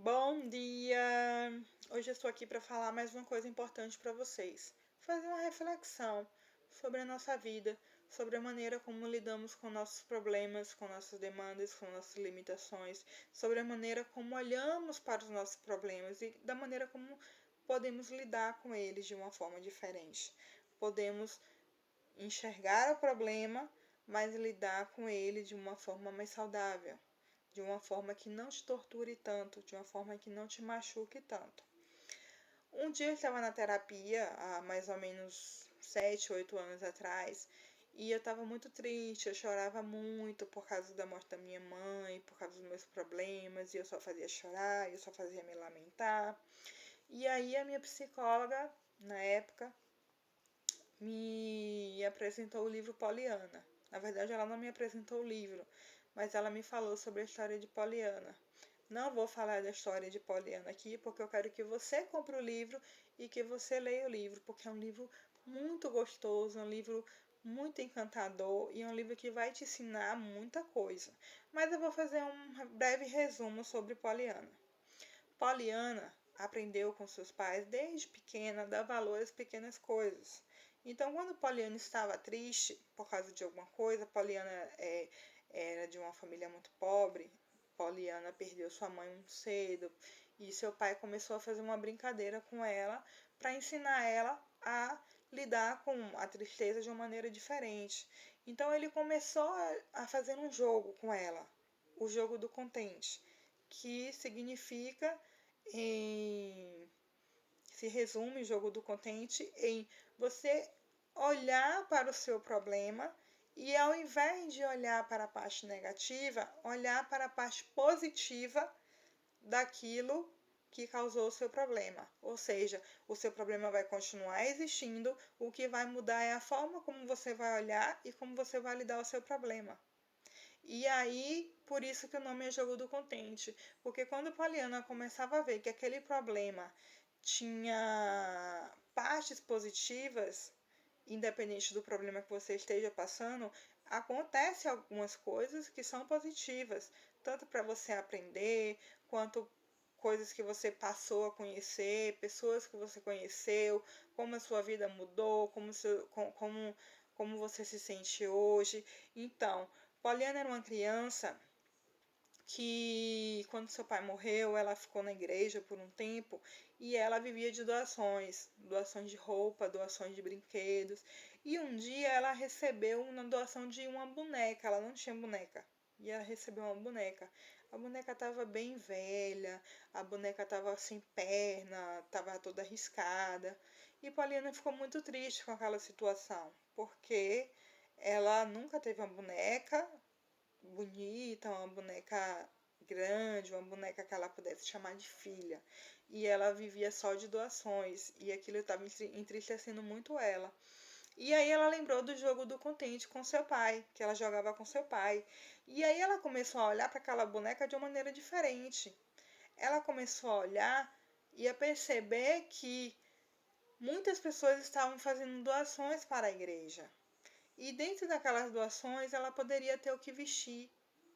Bom dia! Hoje eu estou aqui para falar mais uma coisa importante para vocês. Fazer uma reflexão sobre a nossa vida, sobre a maneira como lidamos com nossos problemas, com nossas demandas, com nossas limitações, sobre a maneira como olhamos para os nossos problemas e da maneira como podemos lidar com eles de uma forma diferente. Podemos enxergar o problema, mas lidar com ele de uma forma mais saudável, de uma forma que não te torture tanto, de uma forma que não te machuque tanto. Um dia eu estava na terapia, há mais ou menos 7, 8 anos atrás, e eu estava muito triste, eu chorava muito por causa da morte da minha mãe, por causa dos meus problemas, e eu só fazia chorar, eu só fazia me lamentar. E aí a minha psicóloga, na época, me apresentou o livro Poliana. Na verdade, ela não me apresentou o livro, mas ela me falou sobre a história de Poliana. Não vou falar da história de Poliana aqui, porque eu quero que você compre o livro e que você leia o livro, porque é um livro muito gostoso, um livro muito encantador e é um livro que vai te ensinar muita coisa. Mas eu vou fazer um breve resumo sobre Poliana. Poliana aprendeu com seus pais desde pequena a dar valor às pequenas coisas. Então, quando Poliana estava triste por causa de alguma coisa, Poliana era de uma família muito pobre. Poliana perdeu sua mãe muito cedo e seu pai começou a fazer uma brincadeira com ela para ensinar ela a lidar com a tristeza de uma maneira diferente. Então, ele começou a fazer um jogo com ela, o jogo do contente, que significa se resume o jogo do contente em você olhar para o seu problema e, ao invés de olhar para a parte negativa, olhar para a parte positiva daquilo que causou o seu problema. Ou seja, o seu problema vai continuar existindo, o que vai mudar é a forma como você vai olhar e como você vai lidar ao seu problema. E aí, por isso que o nome é Jogo do Contente, porque quando Poliana começava a ver que aquele problema tinha partes positivas, independente do problema que você esteja passando, acontece algumas coisas que são positivas, tanto para você aprender, quanto coisas que você passou a conhecer, pessoas que você conheceu, como a sua vida mudou, como você se sente hoje. Então, Poliana era uma criança que, quando seu pai morreu, ela ficou na igreja por um tempo e ela vivia de doações, doações de roupa, doações de brinquedos. E um dia ela recebeu uma doação de uma boneca, ela não tinha boneca. E ela recebeu uma boneca. A boneca estava bem velha, a boneca estava sem perna, estava toda arriscada. E Poliana ficou muito triste com aquela situação, porque ela nunca teve uma boneca bonita, uma boneca grande, uma boneca que ela pudesse chamar de filha. E ela vivia só de doações, e aquilo estava entristecendo muito ela. E aí ela lembrou do jogo do contente com seu pai, que ela jogava com seu pai. E aí ela começou a olhar para aquela boneca de uma maneira diferente. Ela começou a olhar e a perceber que muitas pessoas estavam fazendo doações para a igreja. E dentro daquelas doações ela poderia ter o que vestir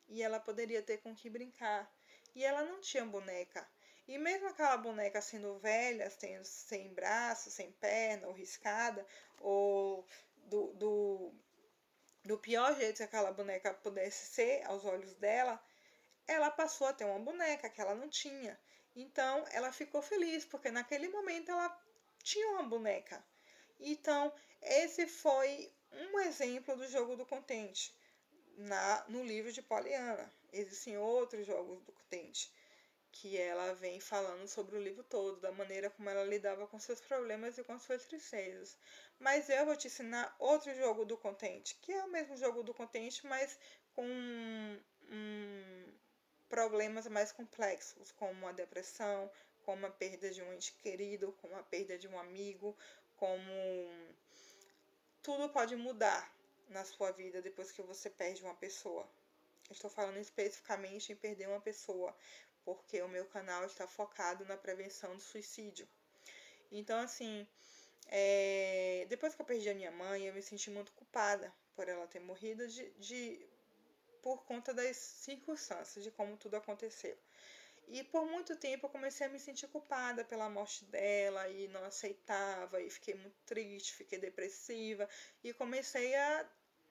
e ela poderia ter com o que brincar. E ela não tinha boneca. E mesmo aquela boneca sendo velha, sem braço, sem perna, ou riscada, ou do pior jeito que aquela boneca pudesse ser aos olhos dela, ela passou a ter uma boneca que ela não tinha. Então ela ficou feliz, porque naquele momento ela tinha uma boneca. Então, esse foi um exemplo do jogo do contente no livro de Poliana. Existem outros jogos do contente que ela vem falando sobre o livro todo, da maneira como ela lidava com seus problemas e com suas tristezas. Mas eu vou te ensinar outro jogo do contente, que é o mesmo jogo do contente, mas com problemas mais complexos, como a depressão, como a perda de um ente querido, como a perda de um amigo, como tudo pode mudar na sua vida depois que você perde uma pessoa. Estou falando especificamente em perder uma pessoa, porque o meu canal está focado na prevenção do suicídio. Então, assim, depois que eu perdi a minha mãe, eu me senti muito culpada por ela ter morrido por conta das circunstâncias, de como tudo aconteceu. E por muito tempo eu comecei a me sentir culpada pela morte dela e não aceitava, e fiquei muito triste, fiquei depressiva e comecei a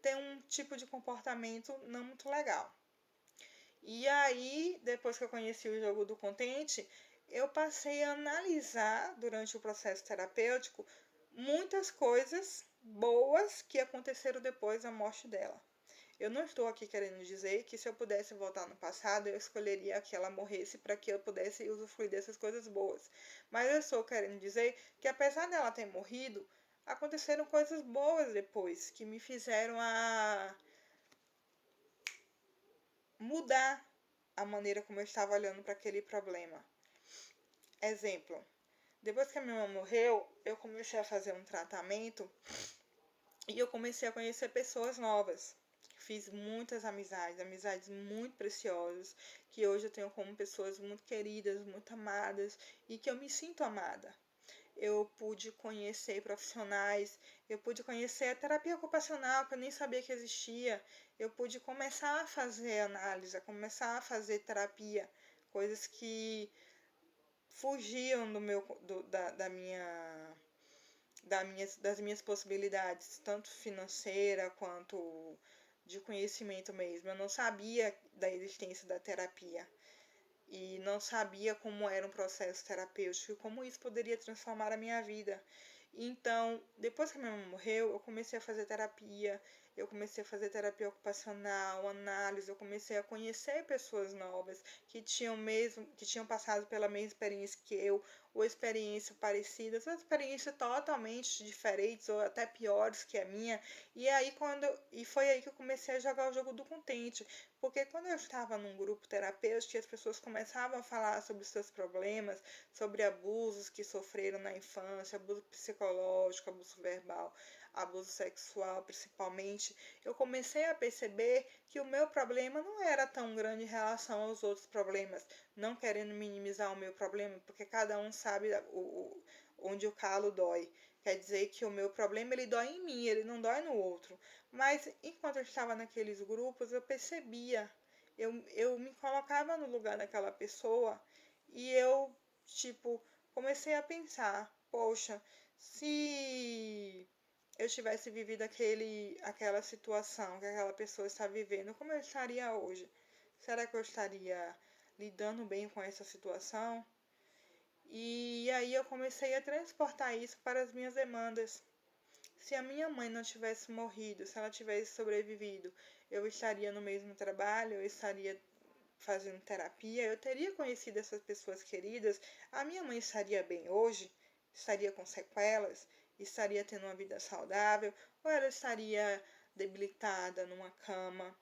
ter um tipo de comportamento não muito legal. E aí, depois que eu conheci o jogo do contente, eu passei a analisar durante o processo terapêutico muitas coisas boas que aconteceram depois da morte dela. Eu não estou aqui querendo dizer que se eu pudesse voltar no passado, eu escolheria que ela morresse para que eu pudesse usufruir dessas coisas boas. Mas eu estou querendo dizer que apesar dela ter morrido, aconteceram coisas boas depois que me fizeram a mudar a maneira como eu estava olhando para aquele problema. Exemplo, depois que a minha mãe morreu, eu comecei a fazer um tratamento e eu comecei a conhecer pessoas novas. Fiz muitas amizades, amizades muito preciosas, que hoje eu tenho como pessoas muito queridas, muito amadas e que eu me sinto amada. Eu pude conhecer profissionais, eu pude conhecer a terapia ocupacional, que eu nem sabia que existia. Eu pude começar a fazer análise, a começar a fazer terapia, coisas que fugiam do meu, das minhas possibilidades, tanto financeira quanto de conhecimento mesmo. Eu não sabia da existência da terapia e não sabia como era um processo terapêutico e como isso poderia transformar a minha vida. Então, depois que a minha mãe morreu, eu comecei a fazer terapia ocupacional, análise, eu comecei a conhecer pessoas novas que tinham passado pela mesma experiência que eu, ou experiências parecidas, ou experiências totalmente diferentes, ou até piores que a minha. E foi aí que eu comecei a jogar o jogo do contente. Porque quando eu estava num grupo terapêutico e as pessoas começavam a falar sobre os seus problemas, sobre abusos que sofreram na infância, abuso psicológico, abuso verbal, abuso sexual principalmente, eu comecei a perceber que o meu problema não era tão grande em relação aos outros problemas, não querendo minimizar o meu problema, porque cada um sabe onde o calo dói. Quer dizer que o meu problema ele dói em mim, ele não dói no outro. Mas enquanto eu estava naqueles grupos, eu percebia, eu me colocava no lugar daquela pessoa e eu, tipo, comecei a pensar, poxa, se eu tivesse vivido aquela situação que aquela pessoa está vivendo, como eu estaria hoje? Será que eu estaria lidando bem com essa situação? E aí eu comecei a transportar isso para as minhas demandas. Se a minha mãe não tivesse morrido, se ela tivesse sobrevivido, eu estaria no mesmo trabalho, eu estaria fazendo terapia, eu teria conhecido essas pessoas queridas, a minha mãe estaria bem hoje, estaria com sequelas, estaria tendo uma vida saudável, ou ela estaria debilitada numa cama,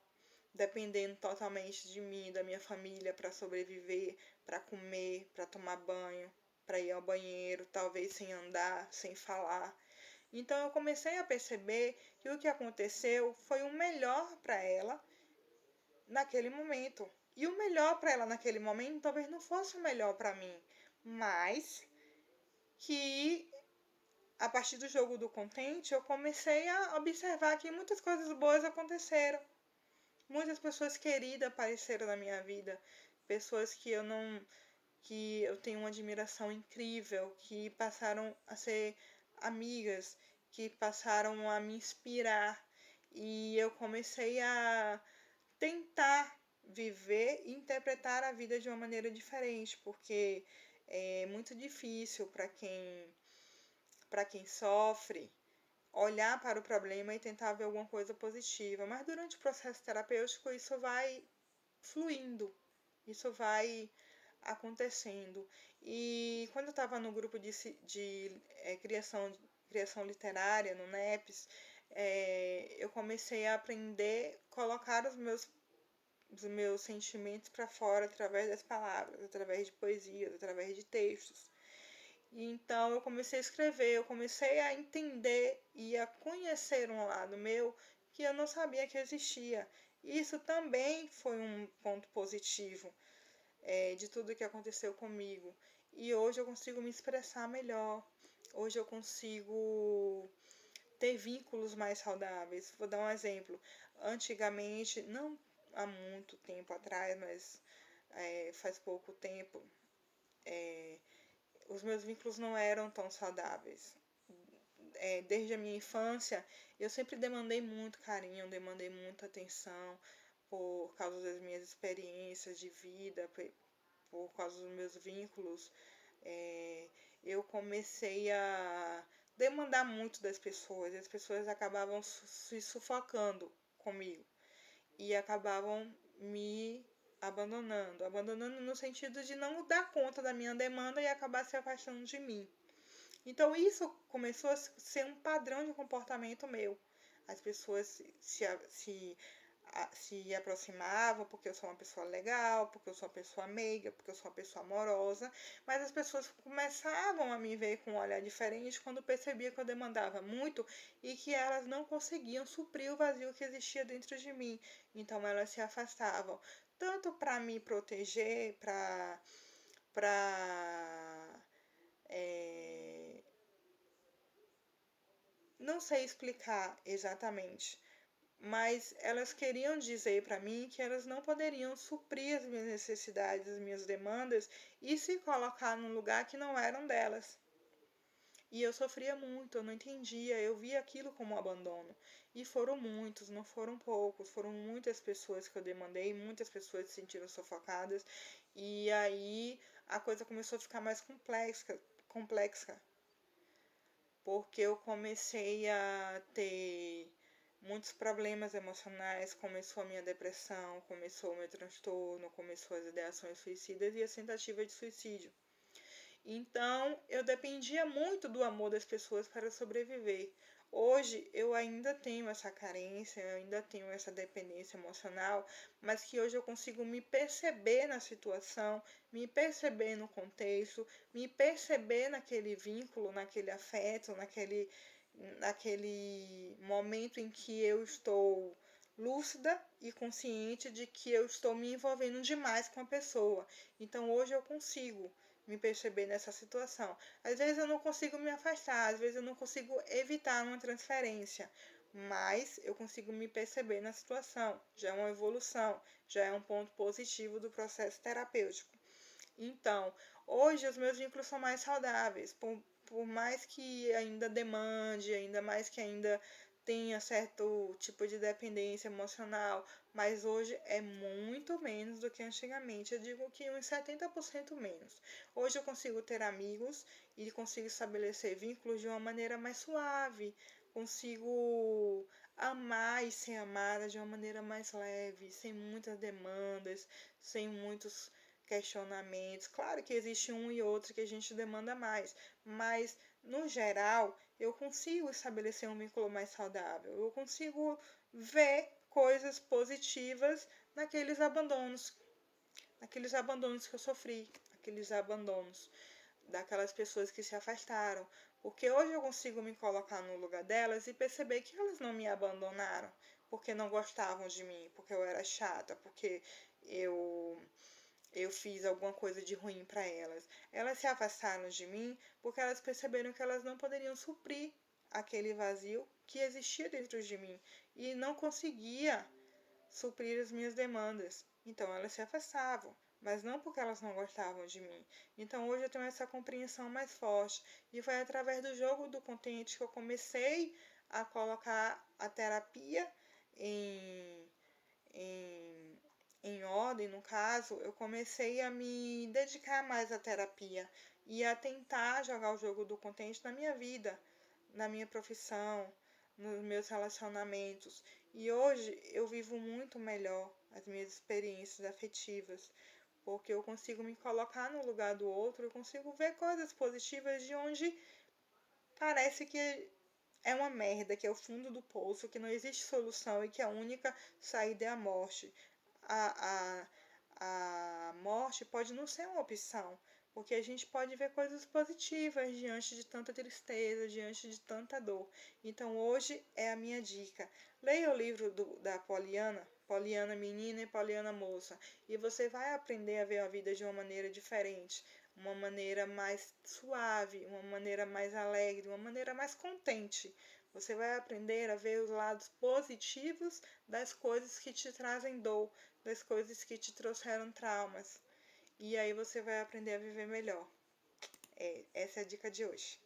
dependendo totalmente de mim, da minha família para sobreviver, para comer, para tomar banho, para ir ao banheiro, talvez sem andar, sem falar. Então eu comecei a perceber que o que aconteceu foi o melhor para ela naquele momento. E o melhor para ela naquele momento talvez não fosse o melhor para mim, mas que a partir do jogo do contente eu comecei a observar que muitas coisas boas aconteceram. Muitas pessoas queridas apareceram na minha vida, pessoas que eu tenho uma admiração incrível, que passaram a ser amigas, que passaram a me inspirar. E eu comecei a tentar viver e interpretar a vida de uma maneira diferente, porque é muito difícil para quem sofre olhar para o problema e tentar ver alguma coisa positiva. Mas durante o processo terapêutico isso vai fluindo, isso vai acontecendo. E quando eu estava no grupo de criação literária, no NEPS, eu comecei a aprender a colocar os meus sentimentos para fora através das palavras, através de poesias, através de textos. E então eu comecei a escrever, eu comecei a entender e a conhecer um lado meu que eu não sabia que existia. Isso também foi um ponto positivo de tudo que aconteceu comigo. E hoje eu consigo me expressar melhor. Hoje eu consigo ter vínculos mais saudáveis. Vou dar um exemplo. Antigamente, não há muito tempo atrás, mas faz pouco tempo, os meus vínculos não eram tão saudáveis. Desde a minha infância, eu sempre demandei muito carinho, demandei muita atenção por causa das minhas experiências de vida, por causa dos meus vínculos. Eu comecei a demandar muito das pessoas, e as pessoas acabavam se sufocando comigo e acabavam me abandonando no sentido de não dar conta da minha demanda e acabar se afastando de mim. Então isso começou a ser um padrão de comportamento meu. As pessoas se aproximavam porque eu sou uma pessoa legal, porque eu sou uma pessoa meiga, porque eu sou uma pessoa amorosa, mas as pessoas começavam a me ver com um olhar diferente quando percebia que eu demandava muito e que elas não conseguiam suprir o vazio que existia dentro de mim. Então elas se afastavam, tanto para me proteger, para não sei explicar exatamente, mas elas queriam dizer para mim que elas não poderiam suprir as minhas necessidades, as minhas demandas e se colocar num lugar que não eram delas. E eu sofria muito, eu não entendia, eu via aquilo como um abandono. E foram muitos, não foram poucos, foram muitas pessoas que eu demandei, muitas pessoas se sentiram sufocadas. E aí a coisa começou a ficar mais complexa, porque eu comecei a ter muitos problemas emocionais, começou a minha depressão, começou o meu transtorno, começou as ideações suicidas e a tentativa de suicídio. Então, eu dependia muito do amor das pessoas para sobreviver. Hoje, eu ainda tenho essa carência, eu ainda tenho essa dependência emocional, mas que hoje eu consigo me perceber na situação, me perceber no contexto, me perceber naquele vínculo, naquele afeto, naquele momento em que eu estou lúcida e consciente de que eu estou me envolvendo demais com a pessoa. Então, hoje eu consigo me perceber nessa situação. Às vezes eu não consigo me afastar, às vezes eu não consigo evitar uma transferência, mas eu consigo me perceber na situação. Já é uma evolução, já é um ponto positivo do processo terapêutico. Então, hoje os meus vínculos são mais saudáveis, por mais que ainda demande, ainda mais que ainda tenha certo tipo de dependência emocional, mas hoje é muito menos do que antigamente. Eu digo que uns 70% menos. Hoje eu consigo ter amigos e consigo estabelecer vínculos de uma maneira mais suave, consigo amar e ser amada de uma maneira mais leve, sem muitas demandas, sem muitos questionamentos. Claro que existe um e outro que a gente demanda mais, mas no geral eu consigo estabelecer um vínculo mais saudável. Eu consigo ver coisas positivas naqueles abandonos que eu sofri, aqueles abandonos daquelas pessoas que se afastaram, porque hoje eu consigo me colocar no lugar delas e perceber que elas não me abandonaram porque não gostavam de mim, porque eu era chata, porque eu fiz alguma coisa de ruim para elas. Elas se afastaram de mim porque elas perceberam que elas não poderiam suprir aquele vazio que existia dentro de mim e não conseguia suprir as minhas demandas. Então elas se afastavam, mas não porque elas não gostavam de mim. Então hoje eu tenho essa compreensão mais forte e foi através do jogo do contente que eu comecei a colocar a terapia em, em ordem. No caso, eu comecei a me dedicar mais à terapia e a tentar jogar o jogo do contente na minha vida, na minha profissão, nos meus relacionamentos. E hoje eu vivo muito melhor as minhas experiências afetivas, porque eu consigo me colocar no lugar do outro, eu consigo ver coisas positivas de onde parece que é uma merda, que é o fundo do poço, que não existe solução e que a única saída é a morte. A, a morte pode não ser uma opção, porque a gente pode ver coisas positivas diante de tanta tristeza, diante de tanta dor. Então hoje é a minha dica. Leia o livro da Poliana, Poliana menina e Poliana moça, e você vai aprender a ver a vida de uma maneira diferente, uma maneira mais suave, uma maneira mais alegre, uma maneira mais contente. Você vai aprender a ver os lados positivos das coisas que te trazem dor, das coisas que te trouxeram traumas. e aí você vai aprender a viver melhor. Essa é a dica de hoje.